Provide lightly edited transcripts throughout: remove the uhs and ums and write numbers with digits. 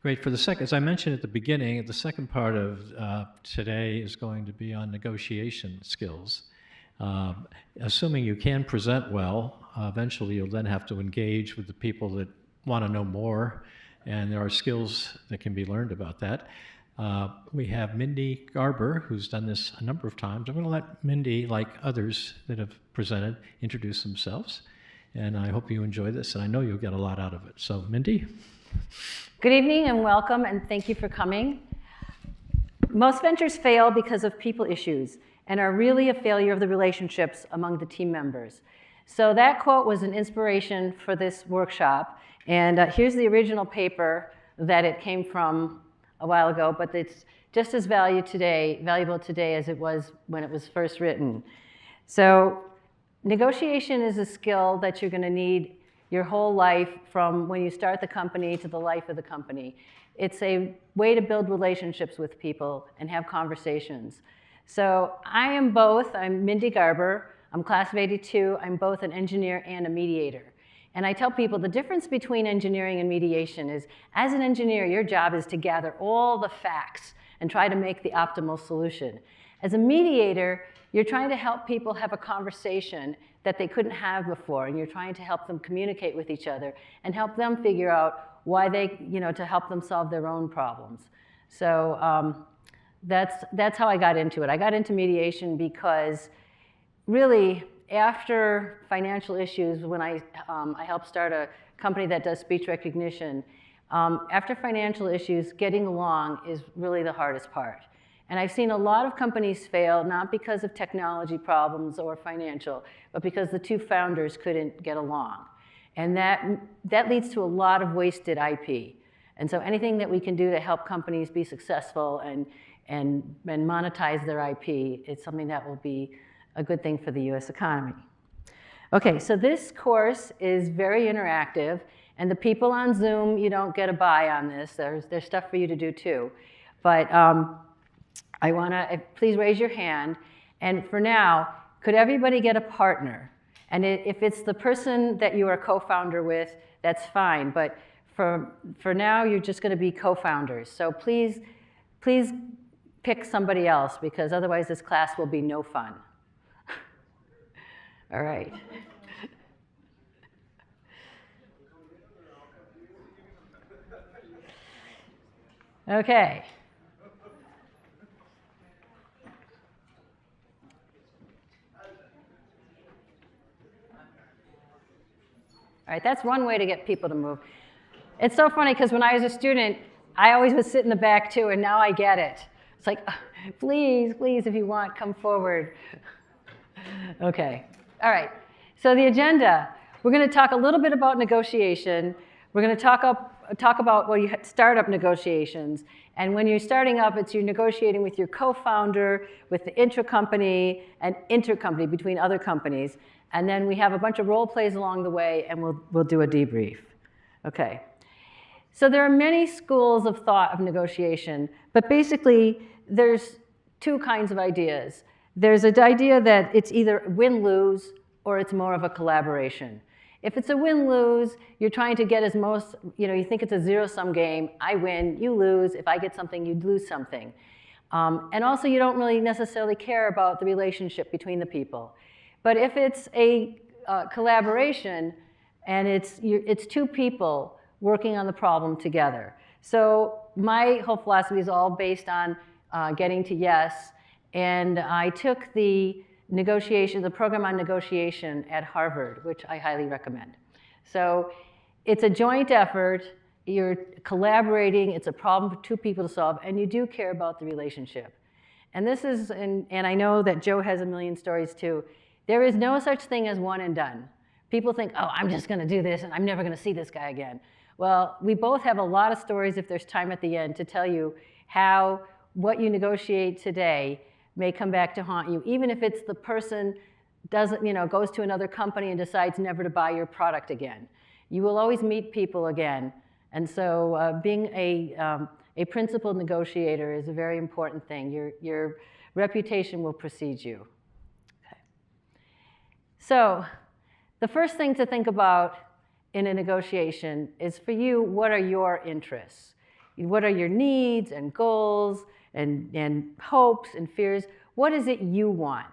Great. For the second, as I mentioned at the beginning, the second part of today is going to be on negotiation skills. Assuming you can present well, eventually you'll then have to engage with the people that want to know more, and there are skills that can be learned about that. We have Mindy Garber, who's done this a number of times. I'm going to let Mindy, like others that have presented, introduce themselves, and I hope you enjoy this, and I know you'll get a lot out of it. So, Mindy? Good evening and welcome, and thank you for coming. Most ventures fail because of people issues and are really a failure of the relationships among the team members. So that quote was an inspiration for this workshop, and here's the original paper that it came from a while ago, but it's just as valuable today as it was when it was first written. So negotiation is a skill that you're going to need your whole life, from when you start the company to the life of the company. It's a way to build relationships with people and have conversations. So I am both. I'm Mindy Garber. I'm class of '82. I'm both an engineer and a mediator. And I tell people the difference between engineering and mediation is, as an engineer, your job is to gather all the facts and try to make the optimal solution. As a mediator, you're trying to help people have a conversation that they couldn't have before, and you're trying to help them communicate with each other and help them figure out why they, to help them solve their own problems. So that's how I got into it. I got into mediation because really after financial issues, when I helped start a company that does speech recognition, after financial issues, getting along is really the hardest part. And I've seen a lot of companies fail, not because of technology problems or financial, but because the two founders couldn't get along. And that leads to a lot of wasted IP. And so anything that we can do to help companies be successful and monetize their IP is something that will be a good thing for the US economy. Okay, so this course is very interactive, and the people on Zoom, you don't get a buy on this. There's stuff for you to do too. But I want to, please raise your hand. And for now, could everybody get a partner? And if it's the person that you are co-founder with, that's fine. But for now, you're just going to be co-founders. So please pick somebody else, because otherwise this class will be no fun. All right. Okay. All right, that's one way to get people to move. It's so funny, because when I was a student, I always would sit in the back too, and now I get it. It's like, please, if you want, come forward. Okay, all right. So the agenda, we're going to talk a little bit about negotiation. We're going to talk about startup negotiations. And when you're starting up, you're negotiating with your co-founder, with the intracompany, and intercompany between other companies. And then we have a bunch of role plays along the way, and we'll do a debrief. Okay. So there are many schools of thought of negotiation, but basically there's two kinds of ideas. There's an idea that it's either win-lose or it's more of a collaboration. If it's a win-lose, you're trying to get as most, you think it's a zero-sum game. I win, you lose. If I get something, you lose something. And also, you don't really necessarily care about the relationship between the people. But if it's a collaboration and it's two people working on the problem together. So my whole philosophy is all based on getting to yes. And I took the program on negotiation at Harvard, which I highly recommend. So it's a joint effort. You're collaborating. It's a problem for two people to solve, and you do care about the relationship. And this is, and I know that Joe has a million stories too. There is no such thing as one and done. People think, oh, I'm just going to do this, and I'm never going to see this guy again. Well, we both have a lot of stories, if there's time at the end, to tell you how what you negotiate today may come back to haunt you, even if it's the person goes to another company and decides never to buy your product again. You will always meet people again. And so being a principled negotiator is a very important thing. Your reputation will precede you. So the first thing to think about in a negotiation is, for you, what are your interests? What are your needs and goals and hopes and fears? What is it you want?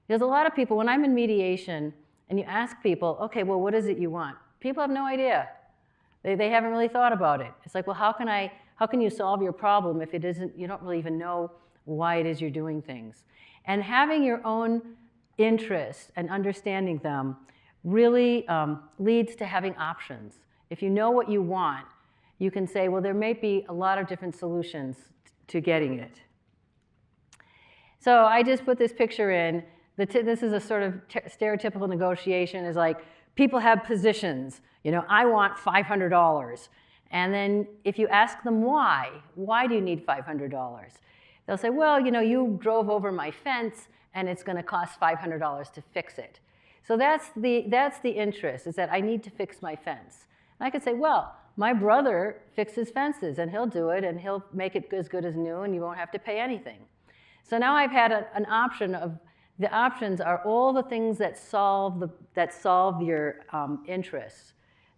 There's a lot of people, when I'm in mediation and you ask people, okay, well, what is it you want? People have no idea. They haven't really thought about it. It's like, well, how can you solve your problem if it isn't, you don't really even know why it is you're doing things? And having your own interests and understanding them really leads to having options. If you know what you want, you can say, well, there may be a lot of different solutions to getting it. So I just put this picture in. This is a sort of stereotypical negotiation, is like people have positions. You know, I want $500. And then if you ask them why do you need $500? They'll say, well, you know, you drove over my fence and it's going to cost $500 to fix it. So that's the interest, is that I need to fix my fence. And I could say, well, my brother fixes fences and he'll do it and he'll make it as good as new and you won't have to pay anything. So now I've had an option of, the options are all the things that solve your interests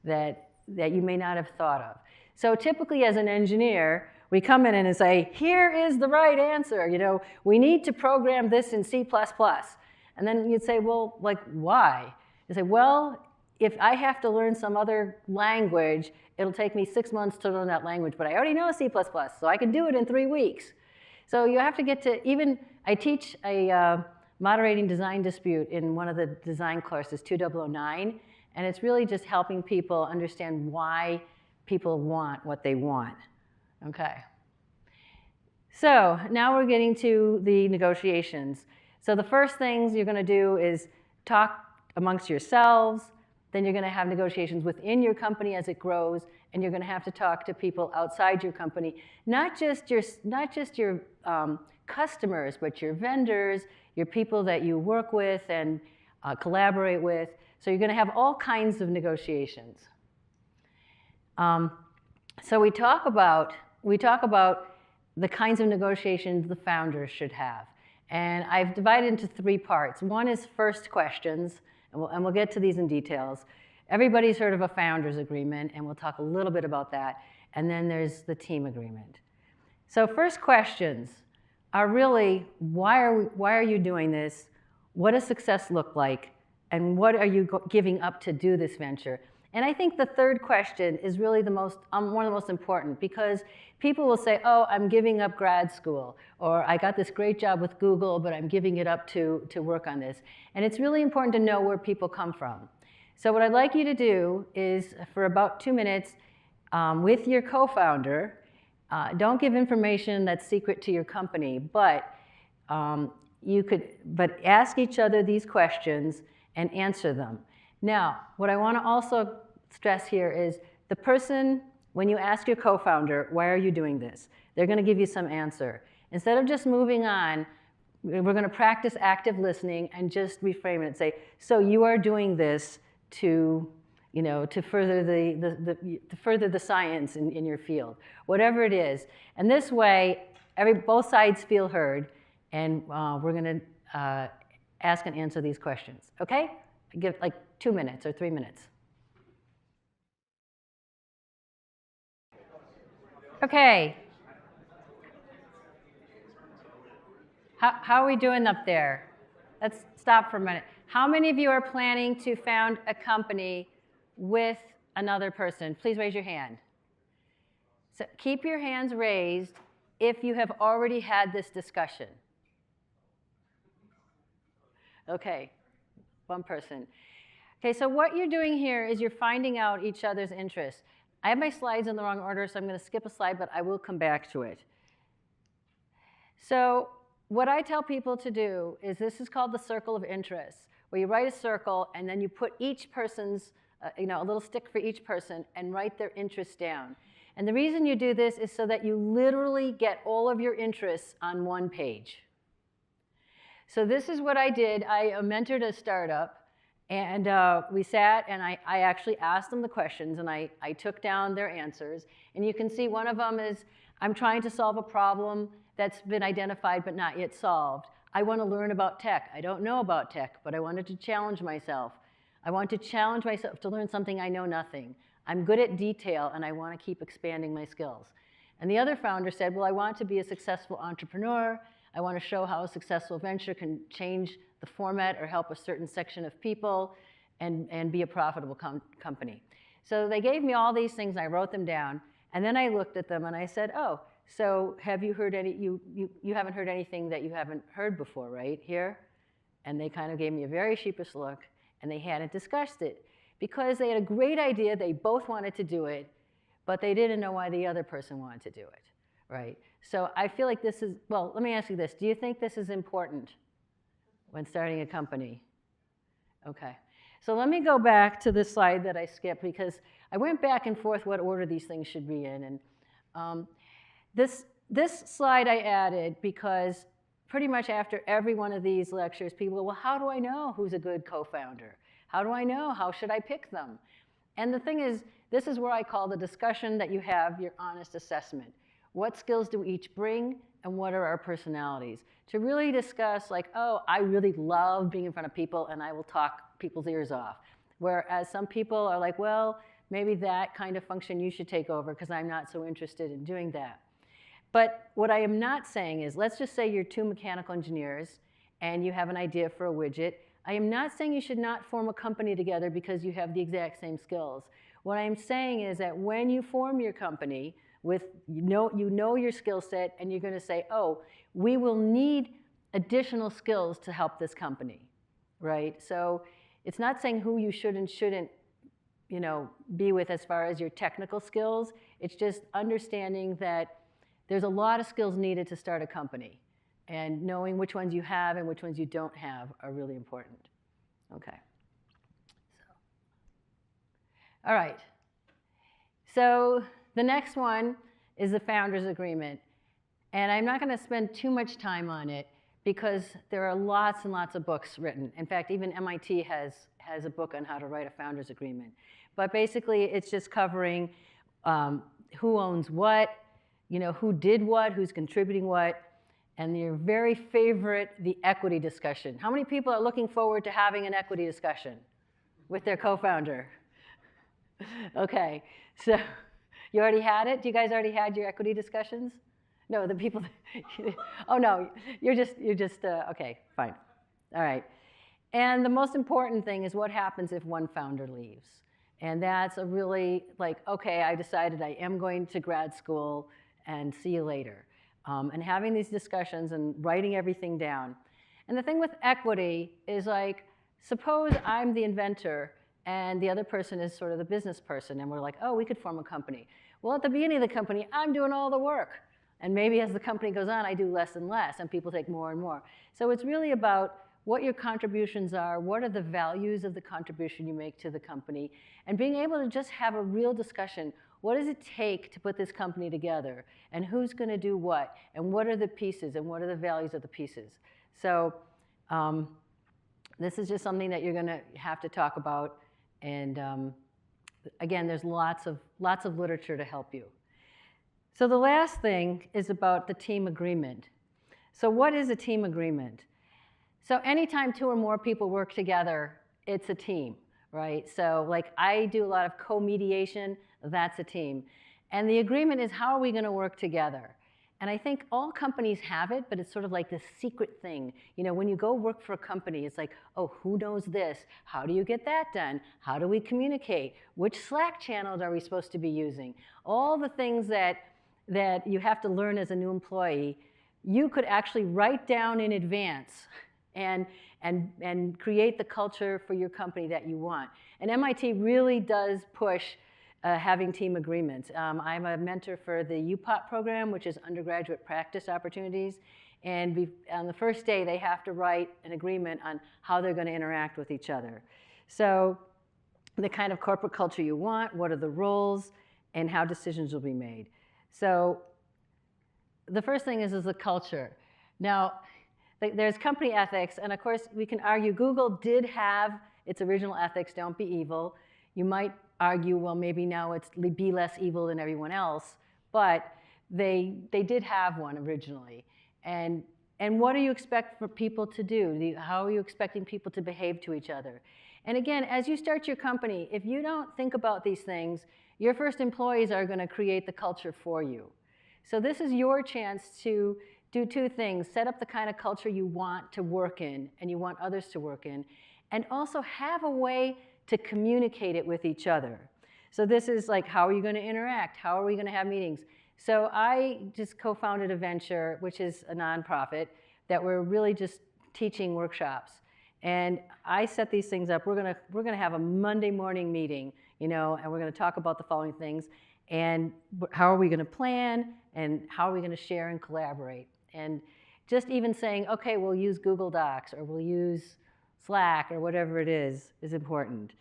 that you may not have thought of. So typically as an engineer, we come in and say, here is the right answer. You know, we need to program this in C++. And then you'd say, well, like, why? You say, well, if I have to learn some other language, it'll take me 6 months to learn that language, but I already know C++, so I can do it in 3 weeks. So you have to get to, even, I teach a moderating design dispute in one of the design courses, 2009, and it's really just helping people understand why people want what they want. Okay. So now we're getting to the negotiations. So the first things you're going to do is talk amongst yourselves. Then you're going to have negotiations within your company as it grows, and you're going to have to talk to people outside your company, not just your customers, but your vendors, your people that you work with and collaborate with. So you're going to have all kinds of negotiations. So we talk about the kinds of negotiations the founders should have. And I've divided into 3 parts. One is first questions, and we'll get to these in details. Everybody's heard of a founders agreement, and we'll talk a little bit about that. And then there's the team agreement. So first questions are really, why are you doing this? What does success look like? And what are you giving up to do this venture? And I think the third question is really one of the most important, because people will say, oh, I'm giving up grad school, or I got this great job with Google, but I'm giving it up to work on this. And it's really important to know where people come from. So what I'd like you to do is, for about 2 minutes, with your co-founder, don't give information that's secret to your company, but ask each other these questions and answer them. Now, what I want to also stress here is the person, when you ask your co-founder, why are you doing this? They're going to give you some answer. Instead of just moving on, we're going to practice active listening and just reframe it and say, so you are doing this to further the science in your field, whatever it is. And this way, both sides feel heard, and we're going to ask and answer these questions. Okay? Give like 2 minutes or 3 minutes. Okay. How are we doing up there? Let's stop for a minute. How many of you are planning to found a company with another person? Please raise your hand. So keep your hands raised if you have already had this discussion. Okay, 1 person. Okay, so what you're doing here is you're finding out each other's interests. I have my slides in the wrong order, so I'm going to skip a slide, but I will come back to it. So what I tell people to do is, this is called the circle of interest, where you write a circle and then you put each person's, a little stick for each person, and write their interests down. And the reason you do this is so that you literally get all of your interests on 1 page. So this is what I did. I mentored a startup, and we sat, and I actually asked them the questions, and I took down their answers. And you can see one of them is, I'm trying to solve a problem that's been identified but not yet solved. I want to learn about tech. I don't know about tech, but I wanted to challenge myself. I want to challenge myself to learn something I know nothing. I'm good at detail, and I want to keep expanding my skills. And the other founder said, well, I want to be a successful entrepreneur. I want to show how a successful venture can change the format or help a certain section of people and be a profitable company. So they gave me all these things, and I wrote them down. And then I looked at them, and I said, oh, so have you heard you haven't heard anything that you haven't heard before, right, here? And they kind of gave me a very sheepish look, and they hadn't discussed it. Because they had a great idea, they both wanted to do it, but they didn't know why the other person wanted to do it, right? So I feel like this is, well, let me ask you this. Do you think this is important when starting a company? Okay. So let me go back to this slide that I skipped, because I went back and forth what order these things should be in. And this slide I added because pretty much after every one of these lectures, people go, well, how do I know who's a good co-founder? How do I know? How should I pick them? And the thing is, this is where I call the discussion that you have your honest assessment. What skills do we each bring, and what are our personalities? To really discuss, like, oh, I really love being in front of people, and I will talk people's ears off. Whereas some people are like, well, maybe that kind of function you should take over because I'm not so interested in doing that. But what I am not saying is, let's just say you're two mechanical engineers and you have an idea for a widget. I am not saying you should not form a company together because you have the exact same skills. What I'm saying is that when you form your company, with you know your skill set, and you're going to say, oh, we will need additional skills to help this company, right? So it's not saying who you should and shouldn't be with as far as your technical skills. It's just understanding that there's a lot of skills needed to start a company. And knowing which ones you have and which ones you don't have are really important. Okay. All right. So the next one is the founder's agreement. And I'm not going to spend too much time on it because there are lots and lots of books written. In fact, even MIT has a book on how to write a founder's agreement. But basically, it's just covering who owns what, who did what, who's contributing what, and your very favorite, the equity discussion. How many people are looking forward to having an equity discussion with their co-founder? Okay, so you already had it? Do you guys already had your equity discussions? No, the people, oh no, you're just, okay, fine. All right. And the most important thing is what happens if one founder leaves. And that's a really okay, I decided I am going to grad school and see you later. And having these discussions and writing everything down. And the thing with equity is suppose I'm the inventor and the other person is sort of the business person, and we're like, oh, we could form a company. Well, at the beginning of the company, I'm doing all the work. And maybe as the company goes on, I do less and less, and people take more and more. So it's really about what your contributions are, what are the values of the contribution you make to the company, and being able to just have a real discussion. What does it take to put this company together? And who's going to do what? And what are the pieces? And what are the values of the pieces? So this is just something that you're going to have to talk about. And again, there's lots of literature to help you. So the last thing is about the team agreement. So what is a team agreement? So anytime two or more people work together, it's a team, right? So I do a lot of co-mediation, that's a team. And the agreement is, how are we going to work together? And I think all companies have it, but it's sort of like this secret thing. When you go work for a company, it's like, oh, who knows this? How do you get that done? How do we communicate? Which Slack channels are we supposed to be using? All the things that you have to learn as a new employee, you could actually write down in advance and create the culture for your company that you want. And MIT really does push having team agreements. I'm a mentor for the UPOP program, which is undergraduate practice opportunities. And on the first day, they have to write an agreement on how they're going to interact with each other. So the kind of corporate culture you want, what are the roles, and how decisions will be made. So the first thing is the culture. Now, there's company ethics, and of course, we can argue Google did have its original ethics, don't be evil. You might argue, well, maybe now it's be less evil than everyone else, but they did have one originally. And what do you expect for people to do? How are you expecting people to behave to each other? And again, as you start your company, if you don't think about these things, your first employees are going to create the culture for you. So this is your chance to do two things: set up the kind of culture you want to work in and you want others to work in, and also have a way to communicate it with each other. So this is like, how are you going to interact? How are we going to have meetings? So I just co-founded a venture, which is a nonprofit, that we're really just teaching workshops. And I set these things up. We're gonna have a Monday morning meeting, and we're gonna talk about the following things. And how are we gonna plan? And how are we gonna share and collaborate? And just even saying, okay, we'll use Google Docs or we'll use Slack or whatever it is important.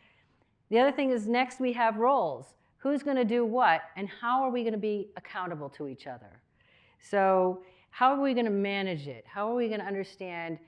The other thing is, next we have roles. Who's gonna do what? And how are we gonna be accountable to each other? So how are we gonna manage it? How are we gonna understand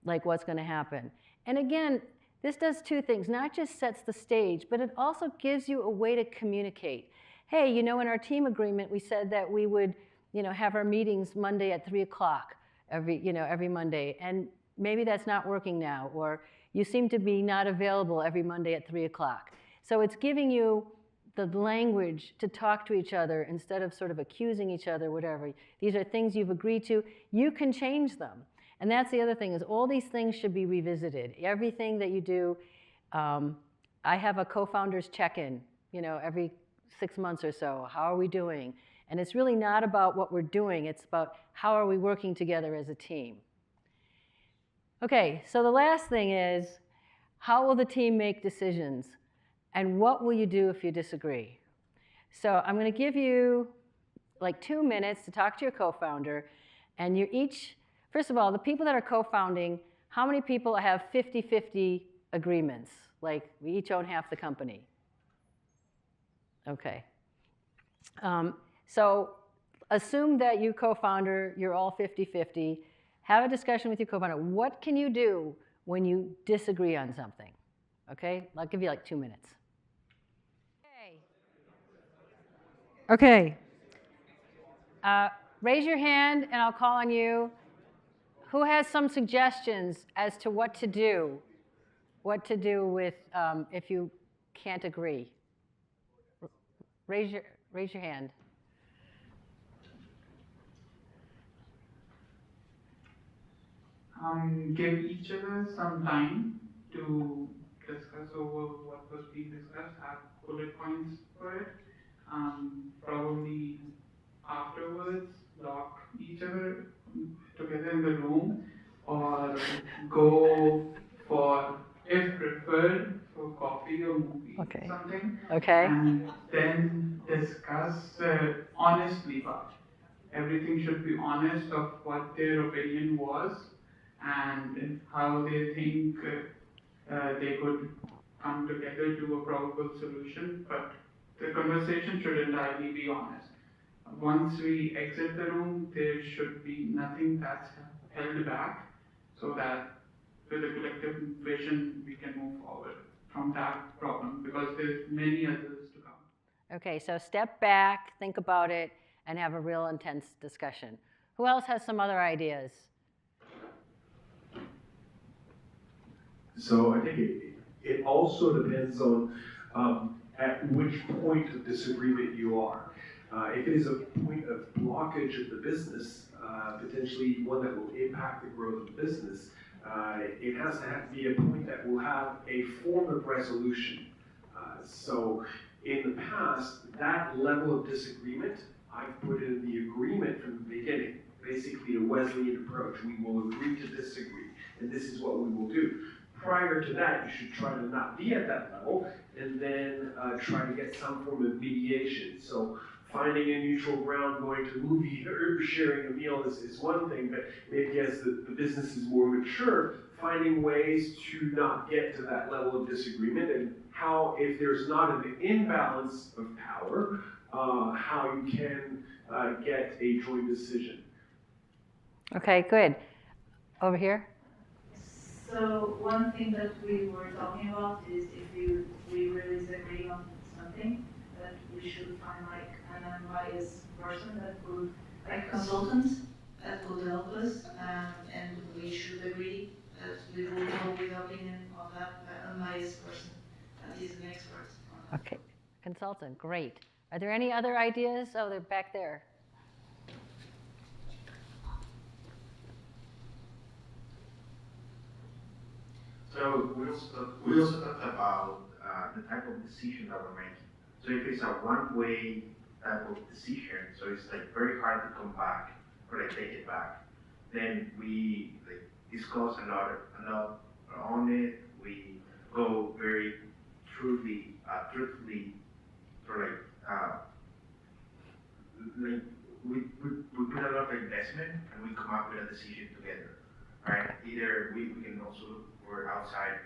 what's gonna happen? And again, this does two things. Not just sets the stage, but it also gives you a way to communicate. Hey, in our team agreement, we said that we would, have our meetings Monday at 3 o'clock every Monday. And maybe that's not working now, or you seem to be not available every Monday at 3 o'clock. So it's giving you the language to talk to each other instead of sort of accusing each other, whatever. These are things you've agreed to. You can change them. And that's the other thing, is all these things should be revisited. Everything that you do, I have a co-founders check-in, every 6 months or so. How are we doing? And it's really not about what we're doing. It's about how are we working together as a team. Okay, so the last thing is, how will the team make decisions? And what will you do if you disagree? So I'm going to give you 2 minutes to talk to your co-founder. And you're each, first of all, the people that are co-founding, how many people have 50-50 agreements? Like, we each own half the company. Okay. So assume that you co-founder, you're all 50-50. Have a discussion with your co-founder. What can you do when you disagree on something? Okay, I'll give you 2 minutes. Okay. Raise your hand and I'll call on you. Who has some suggestions as to what to do? What to do with if you can't agree? Raise your hand. Give each other some time to discuss over what was being discussed, have bullet points for it. Probably afterwards, lock each other together in the room, or go for, if preferred, for coffee or movie, something. Okay. And then discuss honestly about it. Everything should be honest of what their opinion was and how they think they could come together to a probable solution, but the conversation should entirely be honest. Once we exit the room, there should be nothing that's held back, so that with a collective vision we can move forward from that problem, because there's many others to come. Okay, so step back, think about it, and have a real intense discussion. Who else has some other ideas? So I think it also depends on at which point of disagreement you are. If it is a point of blockage of the business, potentially one that will impact the growth of the business, it has to be a point that will have a form of resolution. So in the past, that level of disagreement, I've put in the agreement from the beginning, basically a Wesleyan approach. We will agree to disagree, and this is what we will do. Prior to that, you should try to not be at that level, and then try to get some form of mediation. So finding a neutral ground, going to a movie, or sharing a meal is one thing, but maybe as the business is more mature, finding ways to not get to that level of disagreement, and how, if there's not an imbalance of power, how you can get a joint decision. Okay, good. Over here? So one thing that we were talking about is if we really disagree on something, that we should find an unbiased person that could, consultant, that could help us, and we should agree that we will go with the opinion of that unbiased person that is an expert on that. Okay, consultant, great. Are there any other ideas? Oh, they're back there. So we also talked about the type of decision that we're making. So if it's a one-way type of decision, so it's like very hard to come back or like take it back, then we like discuss a lot on it. We go very truthfully for like we put a lot of investment and we come up with a decision together, right? Either we can also look for outside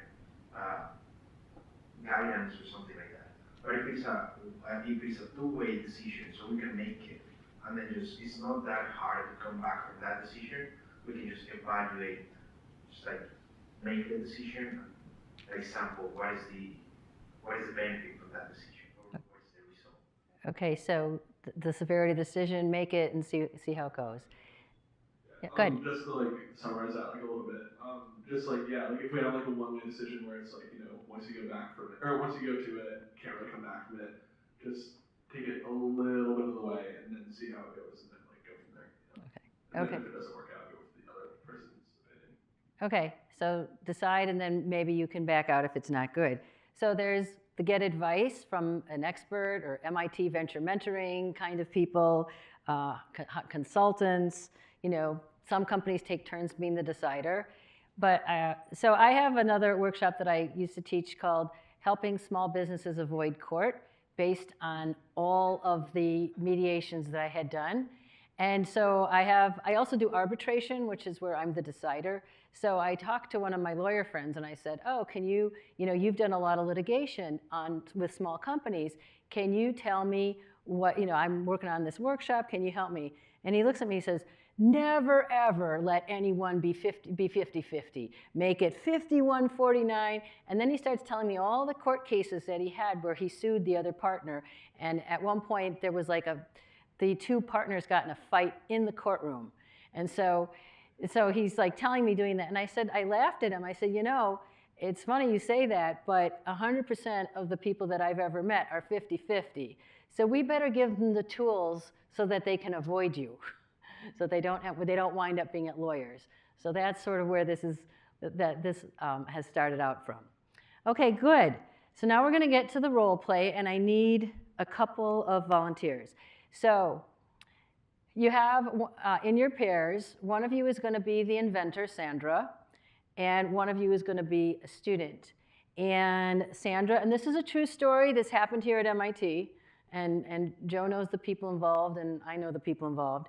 guidance or something like that. But if it's a two-way decision, so we can make it, and then it's not that hard to come back from that decision. We can just evaluate, just like make the decision. For example, what is the benefit of that decision, or what is the result? Okay, so the severity of the decision, make it and see how it goes. Yeah, go ahead. Just to like summarize that like a little bit, just like like if we have like a one-way decision where it's like once you go back from it or once you go to it, can't really come back from it. Just take it a little bit of the way and then see how it goes, and then like go from there. And Okay. then if it doesn't work out, go with the other person's opinion. Okay, so decide and then maybe you can back out if it's not good. So there's the get advice from an expert or MIT venture mentoring kind of people, consultants, some companies take turns being the decider. But so I have another workshop that I used to teach called Helping Small Businesses Avoid Court, based on all of the mediations that I had done. And so I also do arbitration, which is where I'm the decider. So I talked to one of my lawyer friends and I said, oh, can you've done a lot of litigation with small companies. Can you tell me what, I'm working on this workshop, can you help me? And he looks at me and says, never ever let anyone be 50-50. Make it 51-49. And then he starts telling me all the court cases that he had where he sued the other partner. And at one point there was like the two partners got in a fight in the courtroom. And so he's like telling me doing that. And I laughed at him. I said, it's funny you say that, but 100% of the people that I've ever met are 50-50. So we better give them the tools so that they can avoid you, so they don't wind up being lawyers. So that's sort of where this has started out from. Okay, good. So now we're going to get to the role play, and I need a couple of volunteers. So you have in your pairs, one of you is going to be the inventor, Sandra, and one of you is going to be a student. And Sandra, and this is a true story, this happened here at MIT, and Joe knows the people involved, and I know the people involved.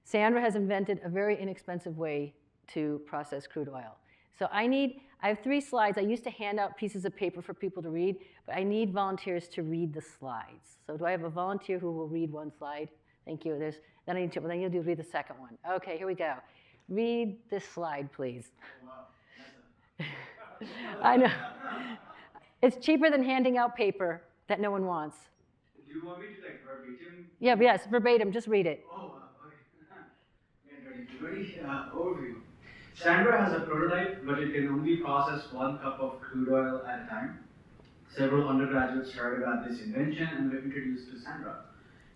Sandra has invented a very inexpensive way to process crude oil. So I have 3 slides. I used to hand out pieces of paper for people to read, but I need volunteers to read the slides. So do I have a volunteer who will read one slide? Thank you. Then you'll read the second one. Okay, here we go. Read this slide, please. Wow. I know. It's cheaper than handing out paper that no one wants. Do you want me to like verbatim? Yeah, yes, verbatim. Just read it. Oh, okay. Overview. Sandra has a prototype, but it can only process 1 cup of crude oil at a time. Several undergraduates heard about this invention and were introduced to Sandra.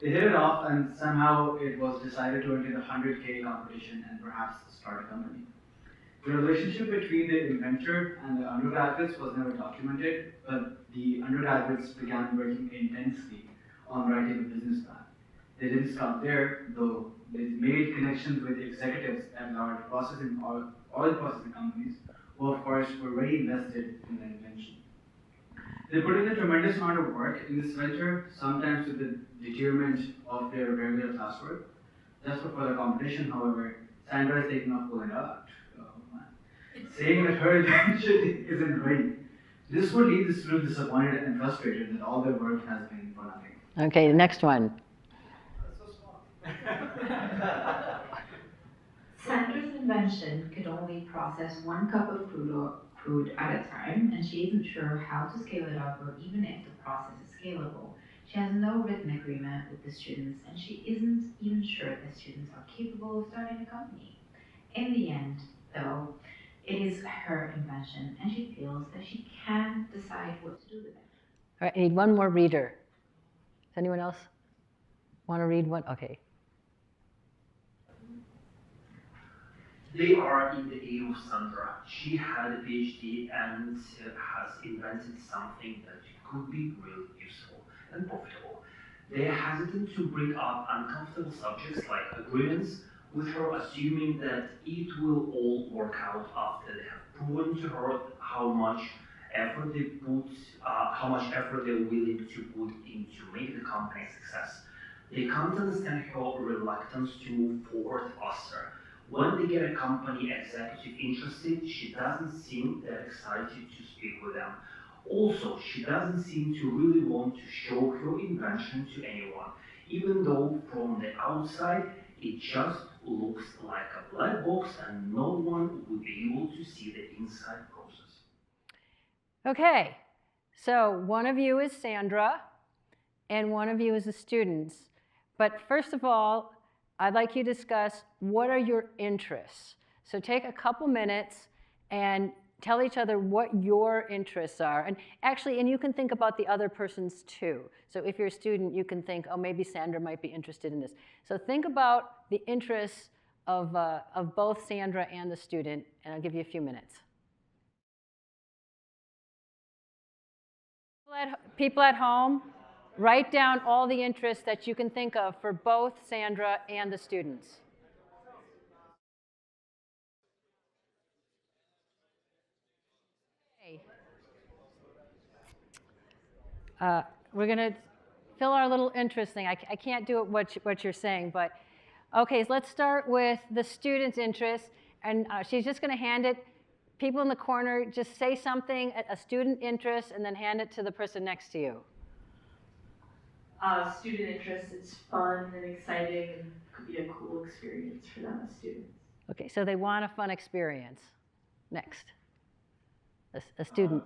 They hit it off, and somehow it was decided to enter the 100K competition and perhaps start a company. The relationship between the inventor and the undergraduates was never documented, but the undergraduates began working intensely on writing a business plan. They didn't stop there, though. They made connections with executives at large oil processing companies, who of course were very invested in the invention. They put in a tremendous amount of work in this venture, sometimes to the detriment of their regular classwork. Just for the competition, however, Sandra is taking off pulling out. Saying that her invention isn't great. This would leave the students disappointed and frustrated that all their work has been for nothing. Okay, the next one. That's so small. Sandra's invention could only process 1 cup of crude at a time, and she isn't sure how to scale it up or even if the process is scalable. She has no written agreement with the students, and she isn't even sure the students are capable of starting a company. In the end, though, it is her invention, and she feels that she can decide what to do with it. All right, I need one more reader. Does anyone else want to read one? Okay. They are in the age of Sandra. She had a PhD and has invented something that could be really useful and profitable. They are hesitant to bring up uncomfortable subjects like agreements, with her assuming that it will all work out after they have proven to her how much effort they're willing to put into make the company a success. They can't understand her reluctance to move forward faster. When they get a company executive interested, she doesn't seem that excited to speak with them. Also, she doesn't seem to really want to show her invention to anyone, even though from the outside it just looks like a black box and no one would be able to see the inside process. Okay, so one of you is Sandra and one of you is the students. But first of all, I'd like you to discuss what are your interests. So take a couple minutes and tell each other what your interests are. And actually, and you can think about the other person's too. So if you're a student, you can think, oh, maybe Sandra might be interested in this. So think about the interests of both Sandra and the student, and I'll give you a few minutes. People at home, write down all the interests that you can think of for both Sandra and the students. Okay. We're going to fill our little interest thing. I can't do it what you're saying, but okay, so let's start with the student's interest, and she's just going to hand it. People in the corner, just say something, a student interest, and then hand it to the person next to you. Student interest, it's fun and exciting and could be a cool experience for them as students. Okay, so they want a fun experience. Next. A student.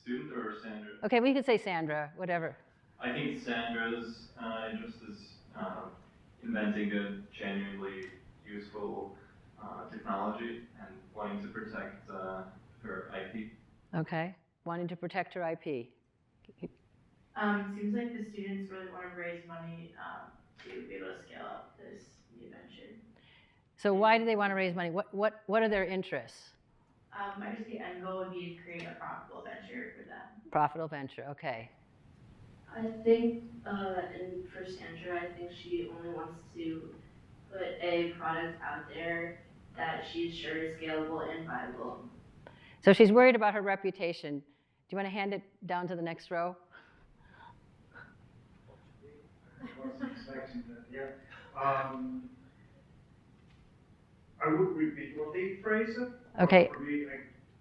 Student or Sandra? Okay, we could say Sandra, whatever. I think Sandra's interest is inventing a genuinely useful technology and wanting to protect her IP. Okay, wanting to protect her IP. Seems like the students really want to raise money to be able to scale up this new venture. So why do they want to raise money? What are their interests? I guess the end goal would be to create a profitable venture for them. Profitable venture, okay. I think, for Sandra, I think she only wants to put a product out there that she's sure is scalable and viable. So she's worried about her reputation. Do you want to hand it down to the next row? I wasn't expecting that, yeah. I would repeat what they phrased it. Okay. For me, I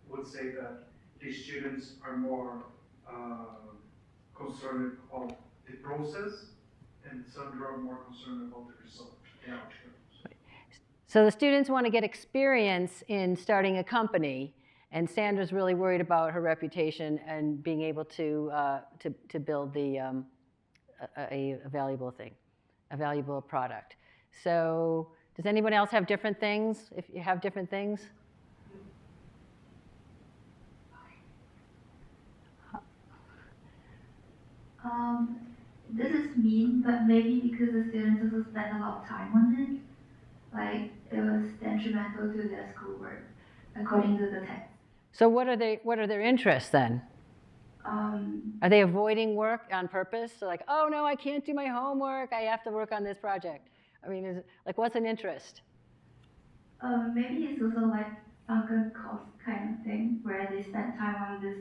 would say that the students are more concerned about the process, and Sandra are more concerned about the result, the outcomes. So the students want to get experience in starting a company, and Sandra's really worried about her reputation and being able to build a valuable thing, a valuable product. So does anyone else have different things? If you have different things? This is mean, but maybe because the students also spend a lot of time on it, like it was detrimental to their schoolwork, according to the text. So what are their interests then? Are they avoiding work on purpose? So like, oh no, I can't do my homework. I have to work on this project. I mean, is it, like, what's an interest? Maybe it's also like sunken cost kind of thing, where they spend time on this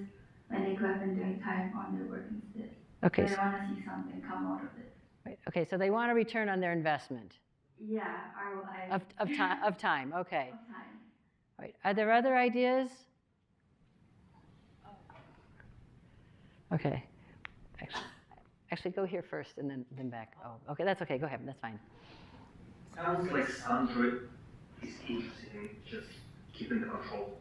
when they could have been doing time on their work instead. Okay. So they want to see something come out of it. Right. Okay, so they want a return on their investment. Yeah, Of time. Okay. Of time. Right. Are there other ideas? Okay. Actually, go here first and then back. Oh, okay, that's okay. Go ahead. That's fine. Sounds like Sandra is interested in just keeping control.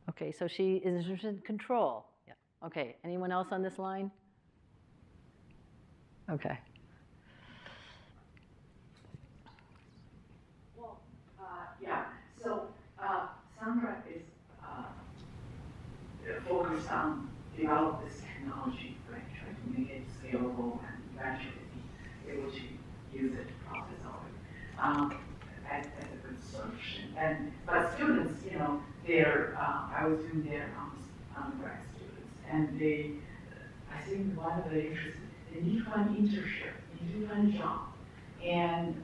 Okay, so she is interested in control. Yeah. Okay. Anyone else on this line? Okay. Well, yeah. So Sandra is focused on develop this technology, right? Try to make it scalable and eventually be able to use it to process all of it. That's a good solution. But students, they're, I was doing their undergrad students, and I think one of the interests, they need to find internship, they need to find a job, and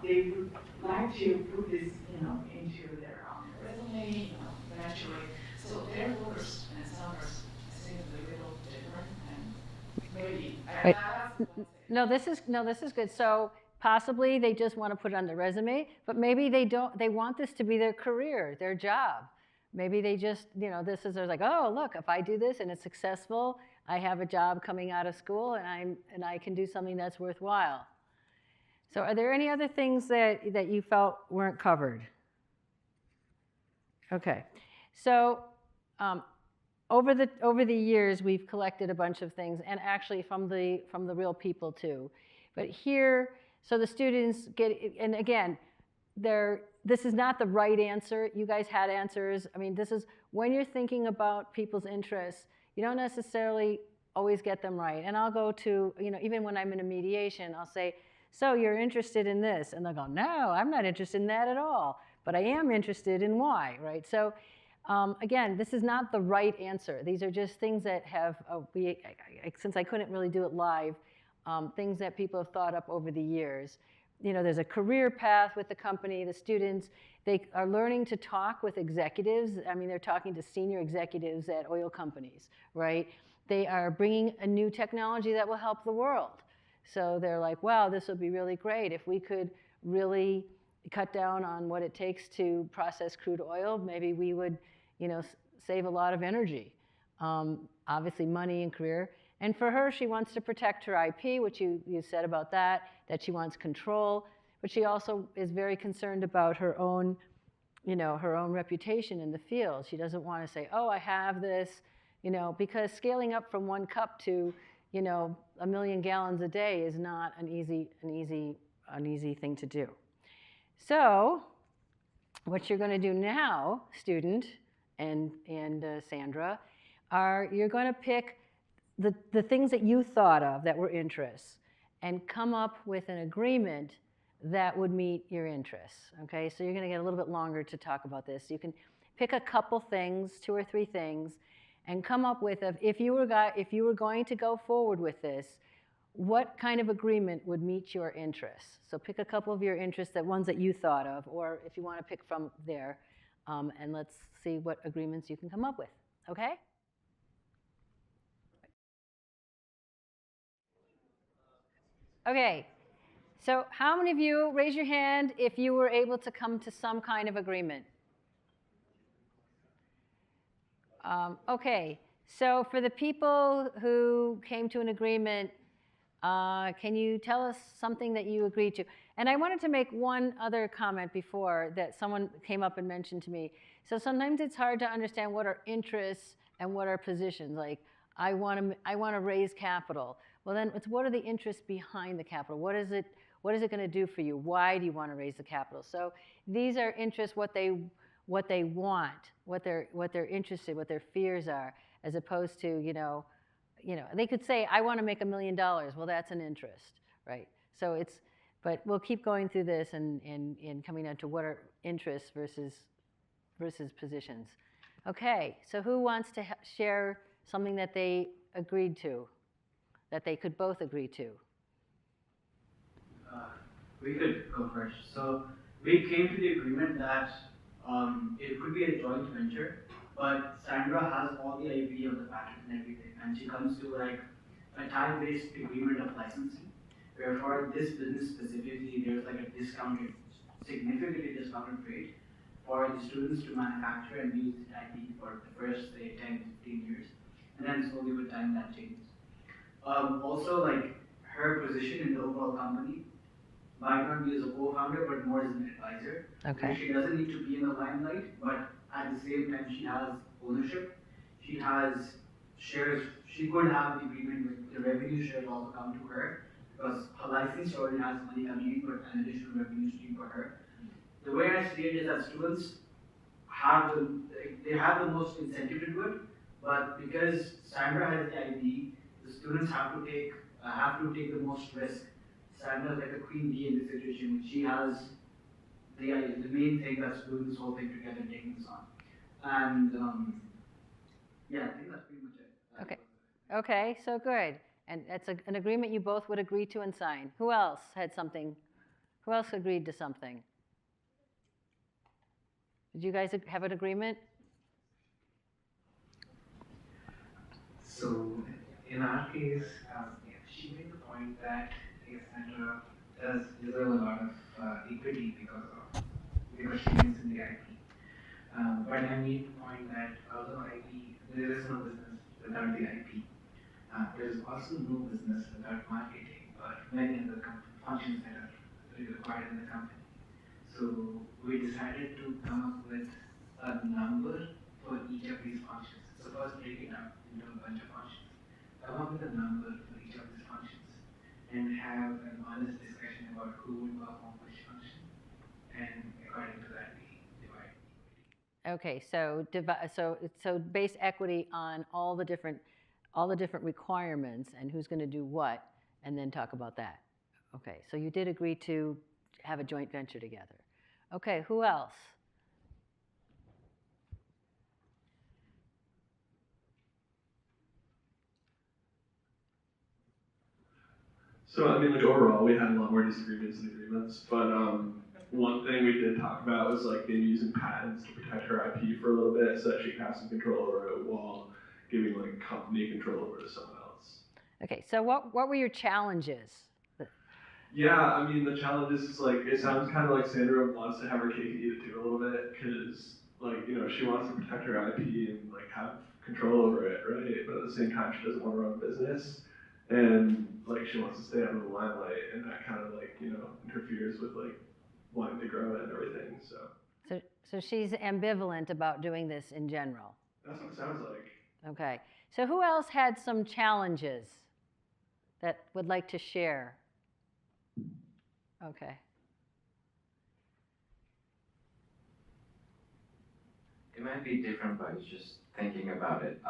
they would like to put this, into their resume, eventually. So their workers and some are, I think, a little different, and maybe. Wait. No, this is good. So possibly they just want to put it on their resume, but maybe they don't. They want this to be their career, their job. Maybe they just, this is, they're like, oh, look, if I do this and it's successful, I have a job coming out of school, and I can do something that's worthwhile. So are there any other things that you felt weren't covered? Okay. So over the years, we've collected a bunch of things, and actually from the real people too. But here, so the students get, and again, this is not the right answer. You guys had answers. I mean, this is when you're thinking about people's interests, you don't necessarily always get them right. And I'll go to, even when I'm in a mediation, I'll say, so you're interested in this? And they'll go, no, I'm not interested in that at all, but I am interested in why, right? So again, this is not the right answer. These are just things that have, since I couldn't really do it live, things that people have thought up over the years. There's a career path with the company. The students, they are learning to talk with executives. I mean, they're talking to senior executives at oil companies, right? They are bringing a new technology that will help the world. So they're like, wow, this would be really great if we could really cut down on what it takes to process crude oil. Maybe we would, save a lot of energy, obviously money and career. And for her, she wants to protect her IP, which you said about that she wants control, but she also is very concerned about her own, her own reputation in the field. She doesn't want to say, oh, I have this, because scaling up from 1 cup to, 1 million gallons a day is not an easy thing to do. So what you're going to do now, student and Sandra, you're going to pick the things that you thought of that were interests and come up with an agreement that would meet your interests, okay? So you're going to get a little bit longer to talk about this. You can pick a couple things, 2 or 3 things, and come up with, if you were going to go forward with this, what kind of agreement would meet your interests? So pick a couple of your interests, ones that you thought of, or if you want to pick from there, and let's see what agreements you can come up with, okay? Okay, so how many of you, raise your hand if you were able to come to some kind of agreement? Okay, so for the people who came to an agreement, can you tell us something that you agreed to? And I wanted to make one other comment before that someone came up and mentioned to me. So sometimes it's hard to understand what are interests and what are positions. Like, I want to raise capital. Well, then it's what are the interests behind the capital? What is it going to do for you? Why do you want to raise the capital? So these are interests, what they want, what they're interested, what their fears are, as opposed to, they could say, I want to make $1 million. Well, that's an interest, right? So but we'll keep going through this and coming down to what are interests versus positions. Okay, so who wants to share something that they agreed to, that they could both agree to? We could go first. So we came to the agreement that it could be a joint venture, but Sandra has all the IP of the patent and everything, and she comes to like a time-based agreement of licensing, where for this business specifically, there's like a significantly discounted rate for the students to manufacture and use the IP for the first, say, 10, 15 years, and then slowly with time that changes. Also, like her position in the overall company might not be as a co-founder, but more as an advisor. Okay. So she doesn't need to be in the limelight, but at the same time, she has ownership. She has shares. She could have the agreement with the revenue shares also come to her because her license already has money coming in, but an additional revenue stream for her. The way I see it is that students have the most incentive to do it, but because Sandra has the ID, the students have to take the most risk. Sandra's like a queen bee in this situation. She has the main thing that's doing this whole thing together and taking this on. And yeah, I think that's pretty much it. Okay. Okay, so good. And that's an agreement you both would agree to and sign. Who else had something? Who else agreed to something? Did you guys have an agreement? So in our case, she made the point that Sandra does deserve a lot of equity because she is in the IP. But I made the point that although IP, there is no business without the IP. There is also no business without marketing or many other functions that are required in the company. So we decided to come up with a number for each of these functions. So first break it up into a bunch of functions. Come up with a number for each of these functions and have an honest discussion about who would perform which function. And according to that, we divide. Okay, so base equity on all the different requirements and who's going to do what, and then talk about that. Okay, so you did agree to have a joint venture together. Okay, who else? So, I mean, like, overall, we had a lot more disagreements than agreements, but one thing we did talk about was, like, maybe using patents to protect her IP for a little bit so that she could have some control over it while giving, like, company control over to someone else. Okay, so what were your challenges? Yeah, I mean, the challenge is, like, it sounds kind of like Sandra wants to have her cake and eat it too a little bit, because, like, you know, she wants to protect her IP and, like, have control over it, right? But at the same time, she doesn't want to run a business. And, like, she wants to stay out of the limelight, and that kind of, like, you know, interferes with, like, wanting to grow it and everything, so. So she's ambivalent about doing this in general. That's what it sounds like. Okay. So who else had some challenges that would like to share? Okay. It might be different, but it's just thinking about it.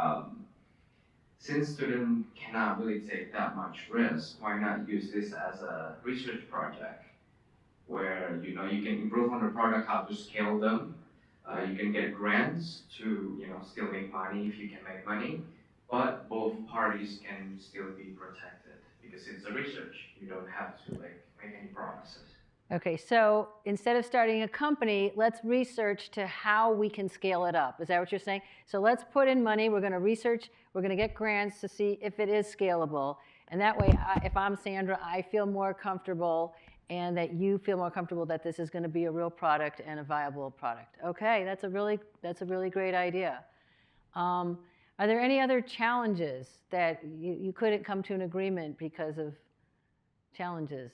Since students cannot really take that much risk, why not use this as a research project where, you know, you can improve on the product, how to scale them. You can get grants to, you know, still make money if you can make money, but both parties can still be protected because it's a research. You don't have to, like, make any promises. Okay, so instead of starting a company, let's research to how we can scale it up. Is that what you're saying? So let's put in money, we're going to research, we're going to get grants to see if it is scalable. And that way, if I'm Sandra, I feel more comfortable, and that you feel more comfortable that this is going to be a real product and a viable product. Okay, that's a really great idea. Are there any other challenges that you couldn't come to an agreement because of challenges?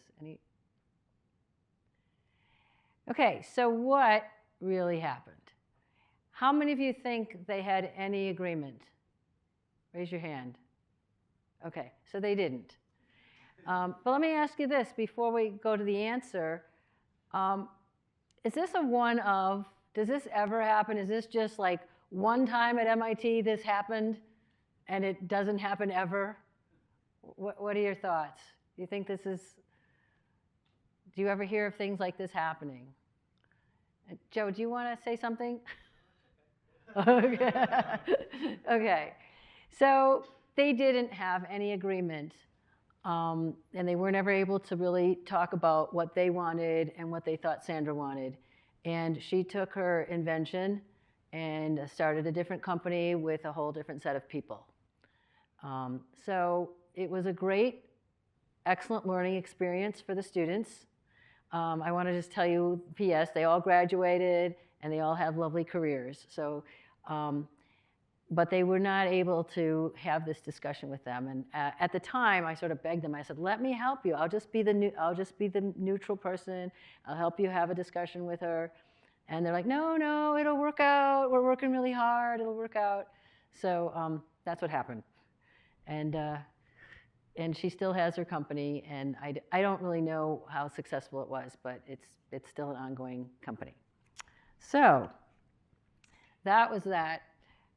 Okay, so what really happened? How many of you think they had any agreement? Raise your hand. Okay, so they didn't. But let me ask you this before we go to the answer. Is this a one of, does this ever happen? Is this just like one time at MIT this happened and it doesn't happen ever? What are your thoughts? Do you think this is, do you ever hear of things like this happening? Joe, do you want to say something? Okay. Okay. So they didn't have any agreement, and they weren't ever able to really talk about what they wanted and what they thought Sandra wanted. And she took her invention and started a different company with a whole different set of people. So it was a great, excellent learning experience for the students. I want to just tell you, P.S., they all graduated and they all have lovely careers. So, but they were not able to have this discussion with them. And at the time, I sort of begged them. I said, "Let me help you. I'll just be the neutral person. I'll help you have a discussion with her." And they're like, "No, it'll work out. We're working really hard. It'll work out." So that's what happened. And she still has her company, and I don't really know how successful it was, but it's still an ongoing company. So that was that.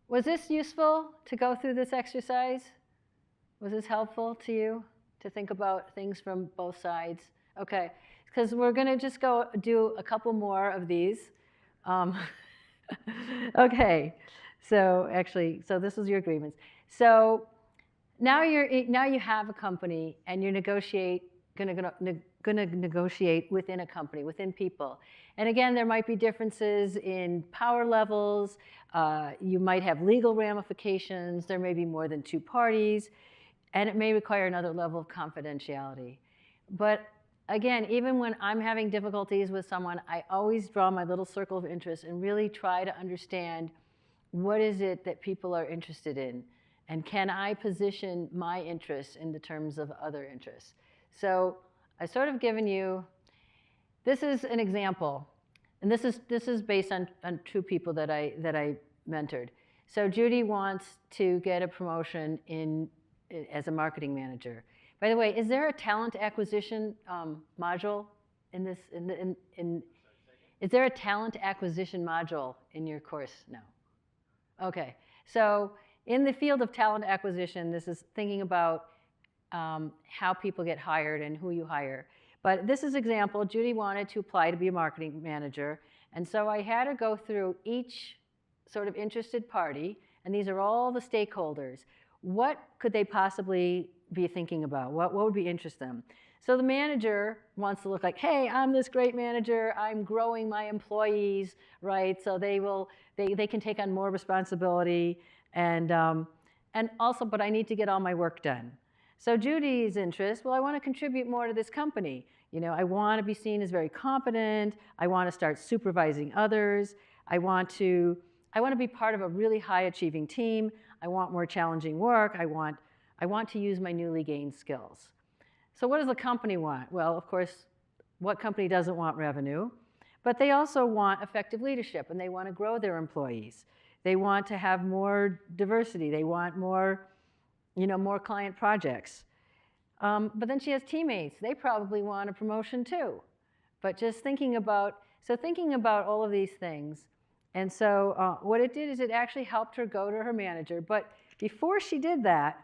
Was this useful to go through this exercise? Was this helpful to you to think about things from both sides? Okay, because we're going to just go do a couple more of these. Okay, so actually, so this is your agreements. So now you have a company and you're gonna negotiate within a company, within people. And again, there might be differences in power levels. You might have legal ramifications. There may be more than two parties, and it may require another level of confidentiality. But again, even when I'm having difficulties with someone, I always draw my little circle of interest and really try to understand what is it that people are interested in, and can I position my interests in the terms of other interests. So I've sort of given you, this is an example, and this is based on two people that I mentored. So Judy wants to get a promotion as a marketing manager. By the way, is there a talent acquisition module in this? Is there a talent acquisition module in your course now? Okay, so in the field of talent acquisition, this is thinking about how people get hired and who you hire. But this is an example. Judy wanted to apply to be a marketing manager, and so I had her go through each sort of interested party, and these are all the stakeholders. What could they possibly be thinking about? What would interest them? So the manager wants to look like, hey, I'm this great manager. I'm growing my employees, right? So they can take on more responsibility, and also, but I need to get all my work done. So Judy's interest, well, I want to contribute more to this company. You know, I want to be seen as very competent. I want to start supervising others. I want to be part of a really high-achieving team. I want more challenging work. I want to use my newly gained skills. So what does the company want? Well, of course, what company doesn't want revenue? But they also want effective leadership, and they want to grow their employees. They want to have more diversity. They want more, more client projects. But then she has teammates. They probably want a promotion too. But just thinking about all of these things. And so what it did is it actually helped her go to her manager. But before she did that,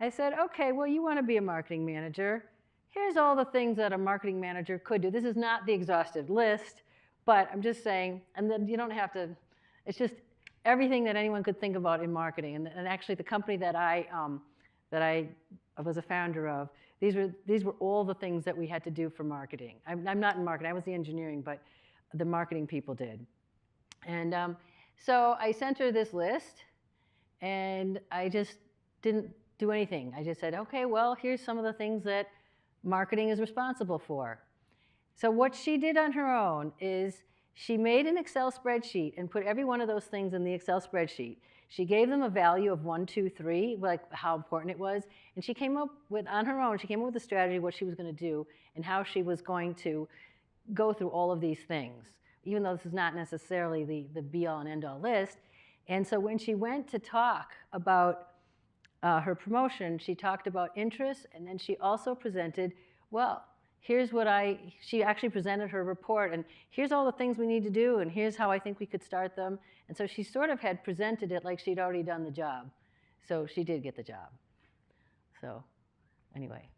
I said, okay, well, you want to be a marketing manager. Here's all the things that a marketing manager could do. This is not the exhaustive list, but I'm just saying, and then you don't have to, it's just everything that anyone could think about in marketing. And actually the company that I was a founder of, these were all the things that we had to do for marketing. I'm not in marketing, I was the engineering, but the marketing people did. And so I sent her this list, and I just didn't do anything. I just said, okay, well, here's some of the things that marketing is responsible for. So what she did on her own is she made an Excel spreadsheet and put every one of those things in the Excel spreadsheet. She gave them a value of 1, 2, 3, like how important it was. And she came up with, on her own, she came up with a strategy, what she was going to do, and how she was going to go through all of these things, even though this is not necessarily the be-all and end-all list. And so when she went to talk about her promotion, she talked about interests, and then she also presented, well, here's what she actually presented her report, and here's all the things we need to do, and here's how I think we could start them. And so she sort of had presented it like she'd already done the job. So she did get the job. So anyway.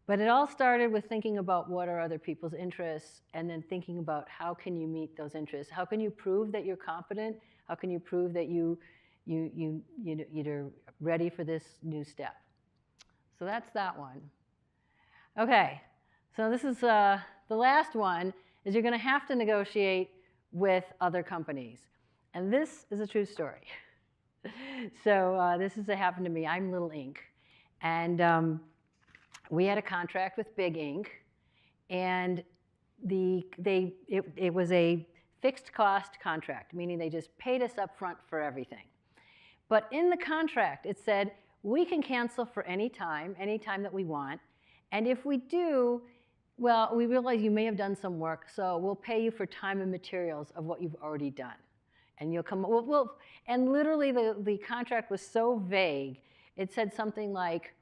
But it all started with thinking about what are other people's interests, and then thinking about how can you meet those interests. How can you prove that you're competent? How can you prove that you're ready for this new step? So that's that one. Okay, so this is the last one, is you're going to have to negotiate with other companies. And this is a true story. So this happened to me. I'm Little Inc. And we had a contract with Big Inc. And it was a fixed cost contract, meaning they just paid us up front for everything. But in the contract, it said, we can cancel for any time that we want. And if we do, well, we realize you may have done some work, so we'll pay you for time and materials of what you've already done. And you'll come, and literally the contract was so vague, it said something like,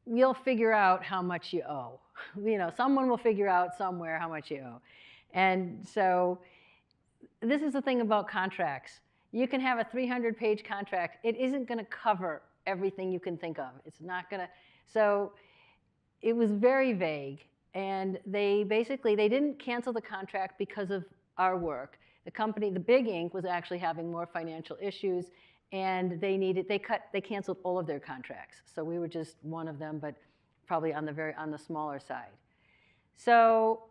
we'll figure out how much you owe. Someone will figure out somewhere how much you owe. And so this is the thing about contracts. You can have a 300-page contract. It isn't going to cover everything you can think of. It's not going to. So it was very vague. And they basically, they didn't cancel the contract because of our work. The company, the Big Inc. was actually having more financial issues, and they canceled all of their contracts. So we were just one of them, but probably on the smaller side. So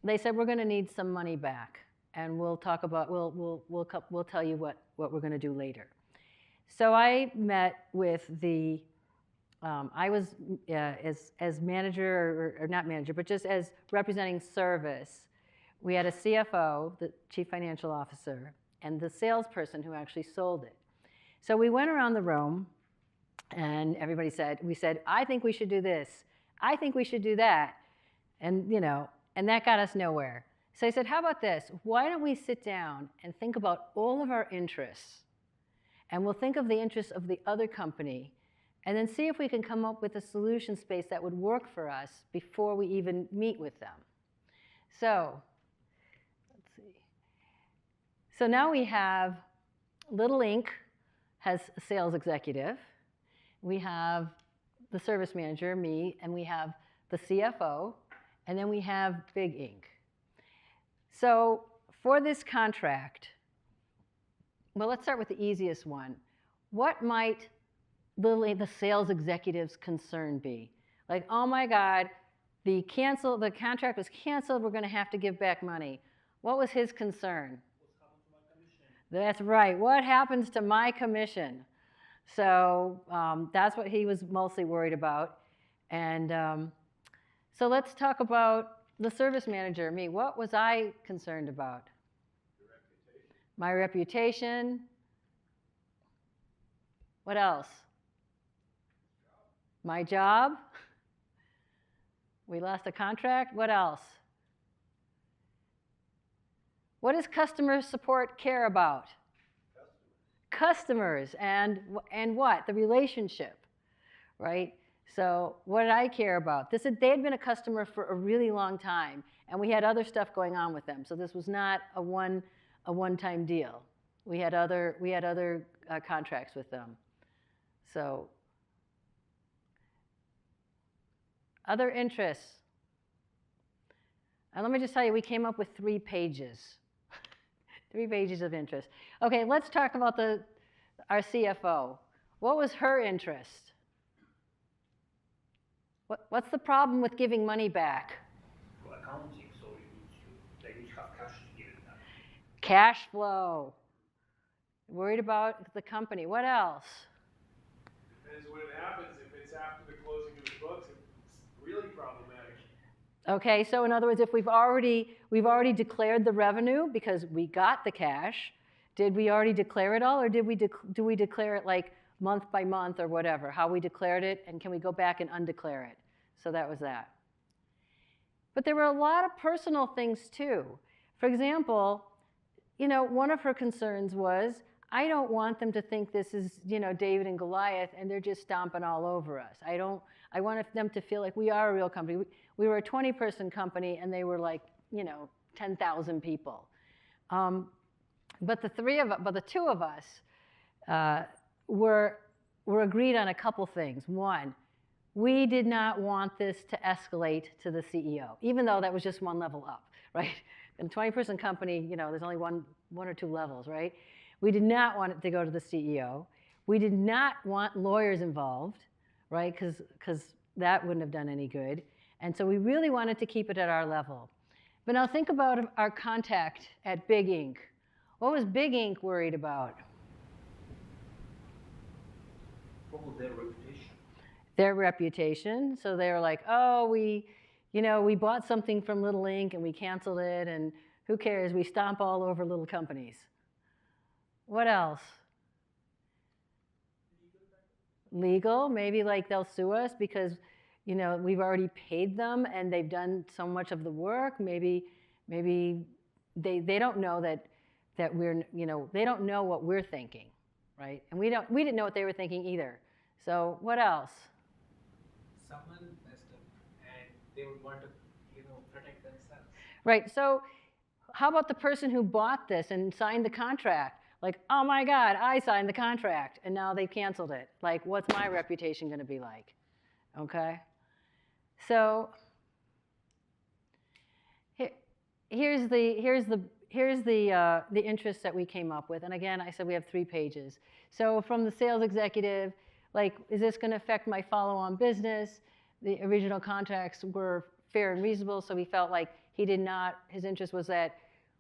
they said, we're going to need some money back, and we'll talk about, we'll tell you what we're going to do later. So I met with the, I was as manager, or not manager, but just as representing service. We had a CFO, the chief financial officer, and the salesperson who actually sold it. So we went around the room, and everybody said, I think we should do this. I think we should do that. And, and that got us nowhere. So I said, how about this? Why don't we sit down and think about all of our interests, and we'll think of the interests of the other company, and then see if we can come up with a solution space that would work for us before we even meet with them. So, let's see. So now we have Little Inc. has a sales executive. We have the service manager, me, and we have the CFO, and then we have Big Inc. So for this contract, well, let's start with the easiest one. What might the sales executive's concern be? Like, oh my God, the contract was canceled, we're going to have to give back money. What was his concern? What's happened to my commission? That's right. What happens to my commission? So that's what he was mostly worried about. And so let's talk about the service manager, me. What was I concerned about? Your reputation. My reputation. What else? My job. We lost a contract. What else? What does customer support care about? Customers and what? The relationship, right? So what did I care about? They had been a customer for a really long time, and we had other stuff going on with them. So this was not a one-time deal. We had other contracts with them. So other interests. And let me just tell you, we came up with 3 pages. 3 pages of interest. Okay, let's talk about our CFO. What was her interest? What's the problem with giving money back? For accounting, so they need to have cash to give it back. Cash flow. Worried about the company. What else? Depends when it happens. If it's after the closing of the books, it's really problematic. Okay, so in other words, if we've already declared the revenue because we got the cash, did we already declare it all, or do we declare it like month by month or whatever, how we declared it, and can we go back and undeclare it? So that was that. But there were a lot of personal things too. For example, one of her concerns was, I don't want them to think this is, David and Goliath, and they're just stomping all over us. I want them to feel like we are a real company. We were a 20-person company, and they were like, 10,000 people. But the 2 of us were agreed on a couple things. One, we did not want this to escalate to the CEO, even though that was just one level up, right? In a 20-person company, there's only one or 2 levels, right? We did not want it to go to the CEO. We did not want lawyers involved, right? Because that wouldn't have done any good. And so we really wanted to keep it at our level. But now think about our contact at Big Inc. What was Big Inc. worried about? What was their reputation? Their reputation. So they were like, oh, we bought something from Little Inc. and we canceled it, and who cares? We stomp all over little companies. What else? Legal. Maybe like they'll sue us because, we've already paid them and they've done so much of the work. Maybe they don't know that we're, they don't know what we're thinking, right? And we didn't know what they were thinking either. So what else? Someone messed up and they would want to, protect themselves. Right. So how about the person who bought this and signed the contract? Like, oh my God, I signed the contract, and now they've canceled it. Like, what's my reputation going to be like? Okay? So here's the interest that we came up with. And again, I said we have 3 pages. So from the sales executive, like, is this going to affect my follow-on business? The original contracts were fair and reasonable, so we felt like he did not, his interest was that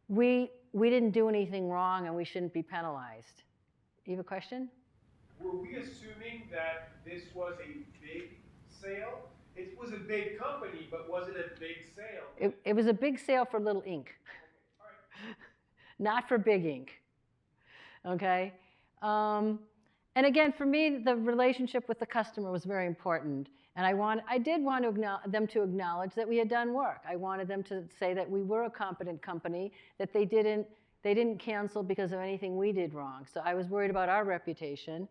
we didn't do anything wrong and we shouldn't be penalized. You have a question? Were we assuming that this was a big sale? It was a big company, but was it a big sale? It was a big sale for Little Ink, not for Big Ink. Okay? And again, for me, the relationship with the customer was very important. And I did want them to acknowledge that we had done work. I wanted them to say that we were a competent company, that they didn't cancel because of anything we did wrong. So I was worried about our reputation.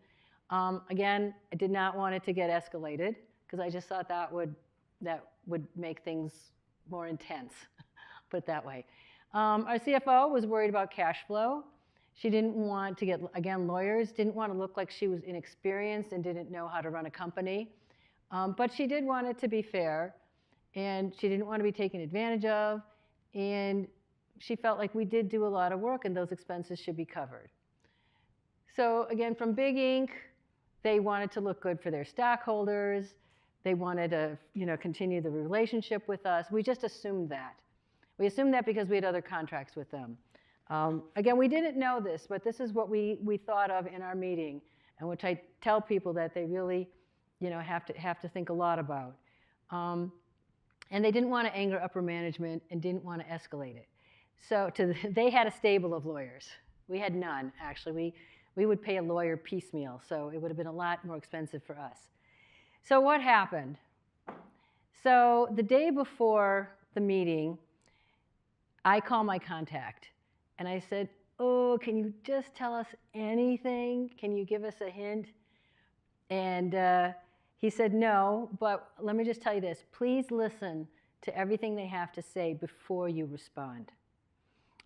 Again, I did not want it to get escalated because I just thought that would make things more intense, put it that way. Our CFO was worried about cash flow. She didn't want to get, again, lawyers didn't want to look like she was inexperienced and didn't know how to run a company. But she did want it to be fair, and she didn't want to be taken advantage of, and she felt like we did do a lot of work and those expenses should be covered. So again, from Big Ink, they wanted to look good for their stockholders. They wanted to, continue the relationship with us. We just assumed that. We assumed that because we had other contracts with them. Again, we didn't know this, but this is what we thought of in our meeting, and which I tell people that they really, have to think a lot about. And they didn't want to anger upper management and didn't want to escalate it. So they had a stable of lawyers. We had none, actually. We would pay a lawyer piecemeal, so it would have been a lot more expensive for us. So what happened? So the day before the meeting, I call my contact, and I said, oh, can you just tell us anything? Can you give us a hint? And he said, no, but let me just tell you this. Please listen to everything they have to say before you respond.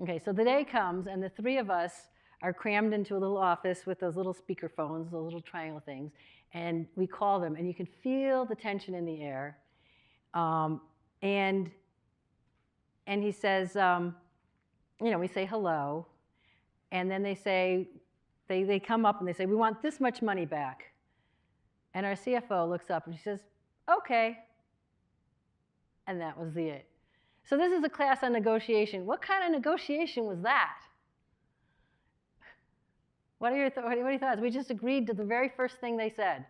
Okay, so the day comes, and the 3 of us are crammed into a little office with those little speaker phones, those little triangle things, and we call them, and you can feel the tension in the air. And he says, we say hello, and then they say, they come up and they say, we want this much money back. And our CFO looks up and she says, okay. And that was it. So this is a class on negotiation. What kind of negotiation was that? What are your thoughts? We just agreed to the very first thing they said.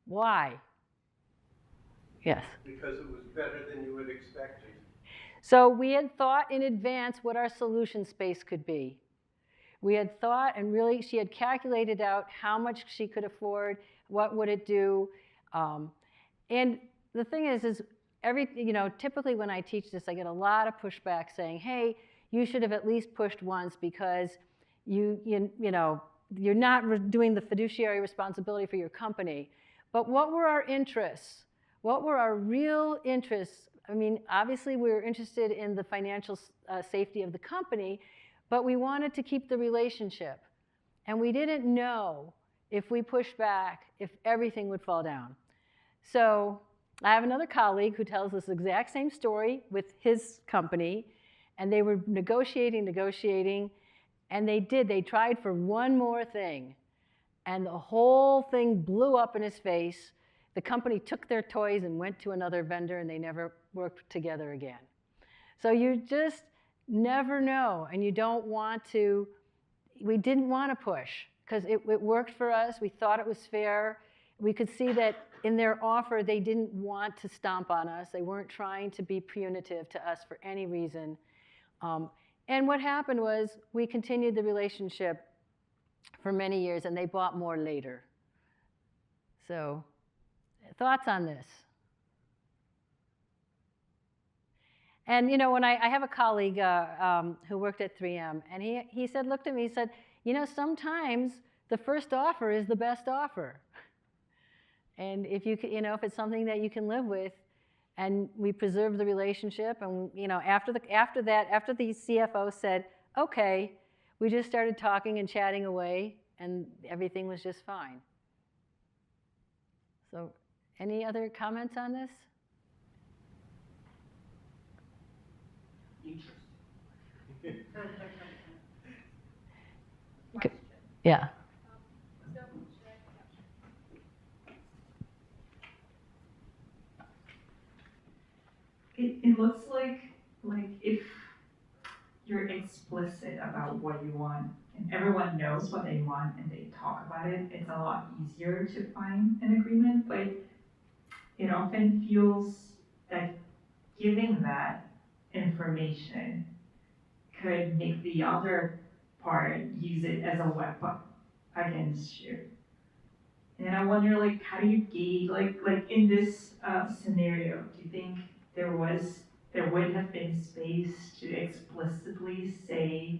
Why? Yes? Because it was better than you had expected. So we had thought in advance what our solution space could be. We had thought, and really, she had calculated out how much she could afford, what would it do. And the thing is typically when I teach this, I get a lot of pushback saying, hey, you should have at least pushed once because you're not doing the fiduciary responsibility for your company. But what were our interests? What were our real interests? I mean, obviously, we were interested in the financial safety of the company, but we wanted to keep the relationship. And we didn't know if we pushed back, if everything would fall down. So I have another colleague who tells this exact same story with his company, and they were negotiating, and they tried for one more thing, and the whole thing blew up in his face. The company took their toys and went to another vendor, and they never worked together again. So you just never know, and you don't want to. We didn't want to push because it worked for us. We thought it was fair. We could see that in their offer, they didn't want to stomp on us. They weren't trying to be punitive to us for any reason. And what happened was we continued the relationship for many years, and they bought more later. So thoughts on this? And when I have a colleague who worked at 3M, and he said, looked at me, he said, sometimes the first offer is the best offer. And if if it's something that you can live with, and we preserve the relationship, and after the CFO said, okay, we just started talking and chatting away, and everything was just fine. So, any other comments on this? Interesting. Yeah. It looks like if you're explicit about what you want and everyone knows what they want and they talk about it, it's a lot easier to find an agreement. But it often feels that giving that information could make the other part use it as a weapon against you. And I wonder, like, how do you gauge, like in this scenario, do you think there would have been space to explicitly say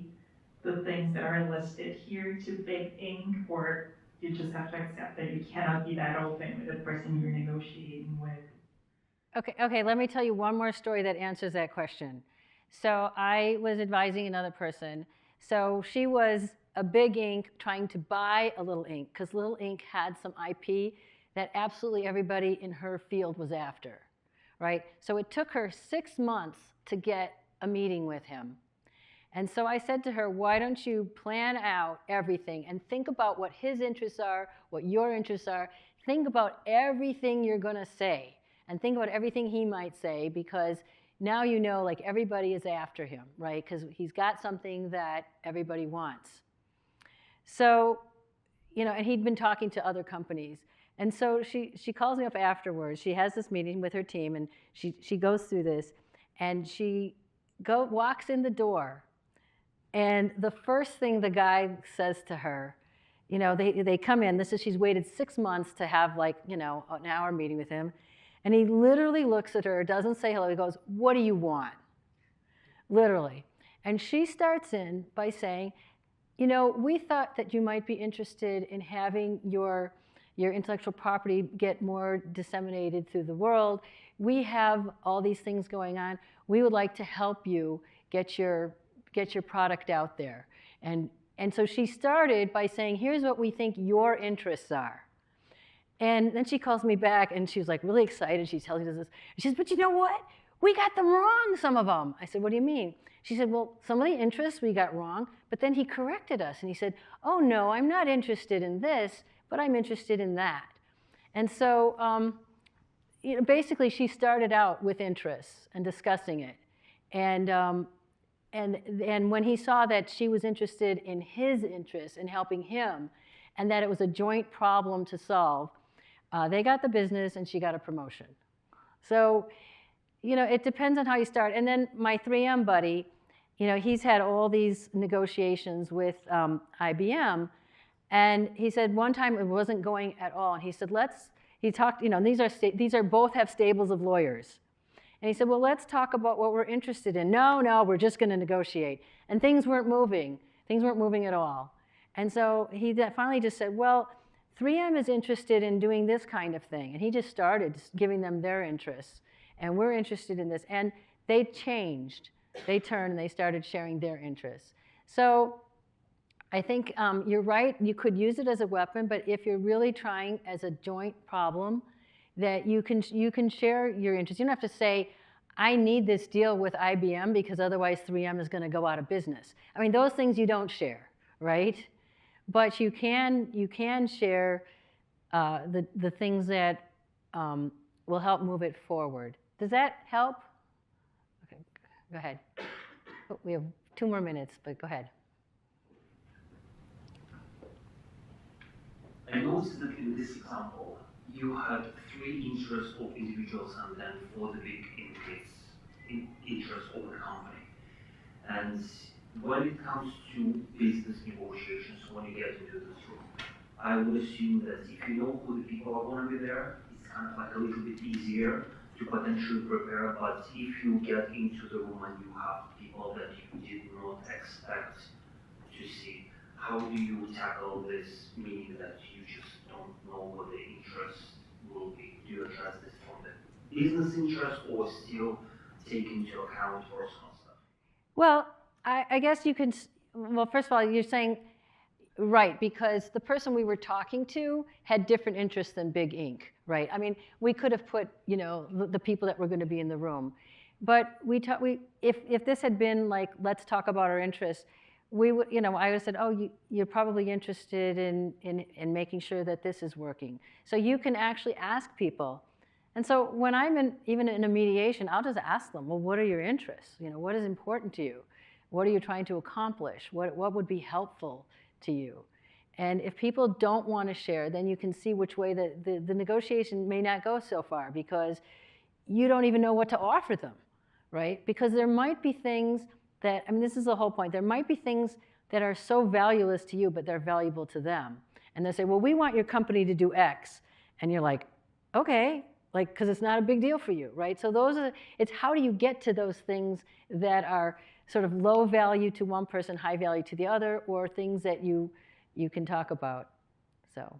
the things that are listed here to Big Inc, or you just have to accept that you cannot be that open with the person you're negotiating with? Okay, let me tell you one more story that answers that question. So I was advising another person. So she was a Big Inc trying to buy a Little Inc, because Little Inc had some IP that absolutely everybody in her field was after, right? So it took her 6 months to get a meeting with him. And so I said to her, why don't you plan out everything and think about what his interests are, what your interests are. Think about everything you're going to say and think about everything he might say, because now you know, like, everybody is after him, right? Because he's got something that everybody wants. So, you know, and he'd been talking to other companies. And so she calls me up afterwards. She has this meeting with her team, and she goes through this, and she walks in the door. And the first thing the guy says to her, you know, they come in. She's waited 6 months to have, like, you know, an hour meeting with him. And he literally looks at her, doesn't say hello. He goes, what do you want? Literally. And she starts in by saying, you know, we thought that you might be interested in having your intellectual property get more disseminated through the world. We have all these things going on. We would like to help you get your product out there. And so she started by saying, here's what we think your interests are. And then she calls me back, and she was like really excited. She tells me this. She says, but you know what? We got them wrong, some of them. I said, what do you mean? She said, well, some of the interests we got wrong, but then he corrected us, and he said, oh, no, I'm not interested in this, but I'm interested in that. And so you know, basically, she started out with interests and discussing it. And when he saw that she was interested in his interests in helping him, and that it was a joint problem to solve, they got the business, and she got a promotion. So, you know, it depends on how you start. And then my 3M buddy, you know, he's had all these negotiations with IBM, and he said one time it wasn't going at all. And he said, he talked, you know, these are both have stables of lawyers. And he said, well, let's talk about what we're interested in. No, we're just going to negotiate. And things weren't moving. Things weren't moving at all. And so he finally just said, well, 3M is interested in doing this kind of thing. And he just started giving them their interests. And we're interested in this. And they changed. They turned, and they started sharing their interests. So I think you're right. You could use it as a weapon. But if you're really trying as a joint problem, that you can share your interests. You don't have to say, I need this deal with IBM because otherwise 3M is going to go out of business. I mean, those things you don't share, right? But you can share the things that will help move it forward. Does that help? Okay, go ahead. Oh, we have 2 more minutes, but go ahead. I noticed that in this example, you had 3 interests of individuals and then 4 the big interests of the company. And when it comes to business negotiations, when you get into this room, I would assume that if you know who the people are going to be there, it's kind of like a little bit easier to potentially prepare. But if you get into the room and you have people that you did not expect to see, how do you tackle this, meaning that you just don't know what the interest will be? Do you address this from the business interest or still take into account personal stuff? Well, I guess you can, well, first of all, you're saying, right, because the person we were talking to had different interests than Big Inc., right? I mean, we could have put, you know, the people that were going to be in the room. But if this had been like, let's talk about our interests, we would, I would have said, oh, you're probably interested in making sure that this is working. So you can actually ask people. And so when I'm even in a mediation, I'll just ask them, well, what are your interests? What is important to you? What are you trying to accomplish? What would be helpful to you? And if people don't want to share, then you can see which way the negotiation may not go so far, because you don't even know what to offer them, right? Because there might be things that, this is the whole point, there might be things that are so valueless to you, but they're valuable to them. And they say, well, we want your company to do X. And you're like, okay, because it's not a big deal for you, right? So it's how do you get to those things that are sort of low value to one person, high value to the other, or things that you can talk about. So,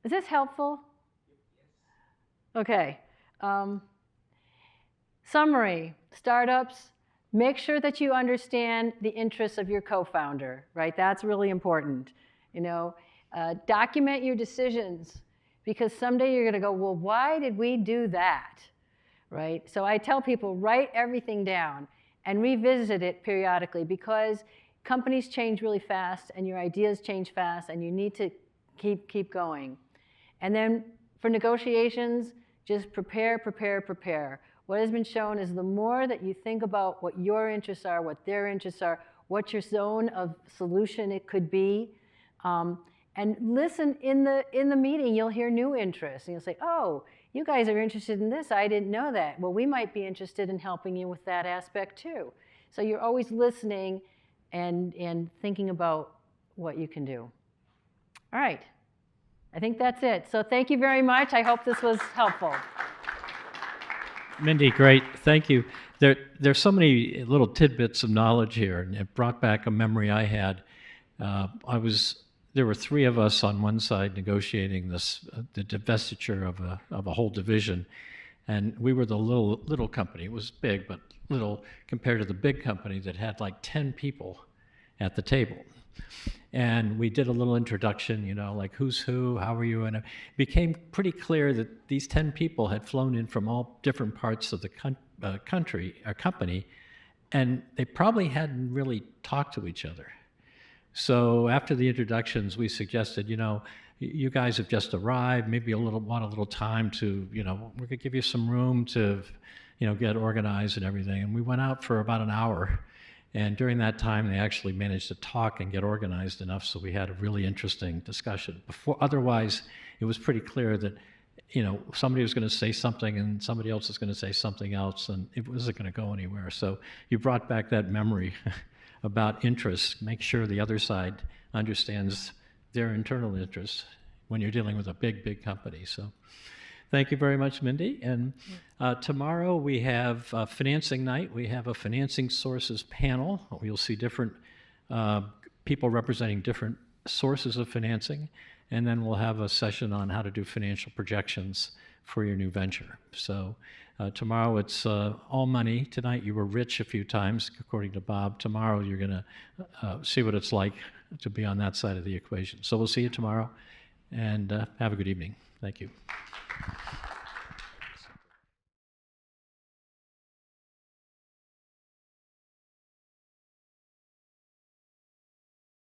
is this helpful? Okay. Summary, startups, make sure that you understand the interests of your co-founder, right? That's really important. Document your decisions, because someday you're going to go, well, why did we do that, right? So I tell people, write everything down and revisit it periodically, because companies change really fast and your ideas change fast, and you need to keep going. And then for negotiations, just prepare, prepare, prepare. What has been shown is the more that you think about what your interests are, what their interests are, what your zone of solution it could be, and listen in the meeting, you'll hear new interests. And you'll say, oh, you guys are interested in this. I didn't know that. Well, we might be interested in helping you with that aspect too. So you're always listening and thinking about what you can do. All right. I think that's it. So thank you very much. I hope this was helpful. Mindy, great. Thank you. There's so many little tidbits of knowledge here, and it brought back a memory I had. There were three of us on one side negotiating the divestiture of a whole division, and we were the little company. It was big, but little compared to the big company that had like 10 people at the table. And we did a little introduction, like who's who, how are you? And it became pretty clear that these 10 people had flown in from all different parts of the company, and they probably hadn't really talked to each other. So after the introductions, we suggested, you guys have just arrived, maybe want a little time to, we're going to give you some room to, get organized and everything. And we went out for about an hour. And during that time, they actually managed to talk and get organized enough so we had a really interesting discussion. Otherwise, it was pretty clear that, somebody was going to say something and somebody else was going to say something else, and it wasn't going to go anywhere. So you brought back that memory about interests. Make sure the other side understands their internal interests when you're dealing with a big, big company. So thank you very much, Mindy. And tomorrow we have financing night. We have a financing sources panel. You'll see different people representing different sources of financing. And then we'll have a session on how to do financial projections for your new venture. So tomorrow it's all money. Tonight you were rich a few times, according to Bob. Tomorrow you're going to see what it's like to be on that side of the equation. So we'll see you tomorrow, and have a good evening. Thank you.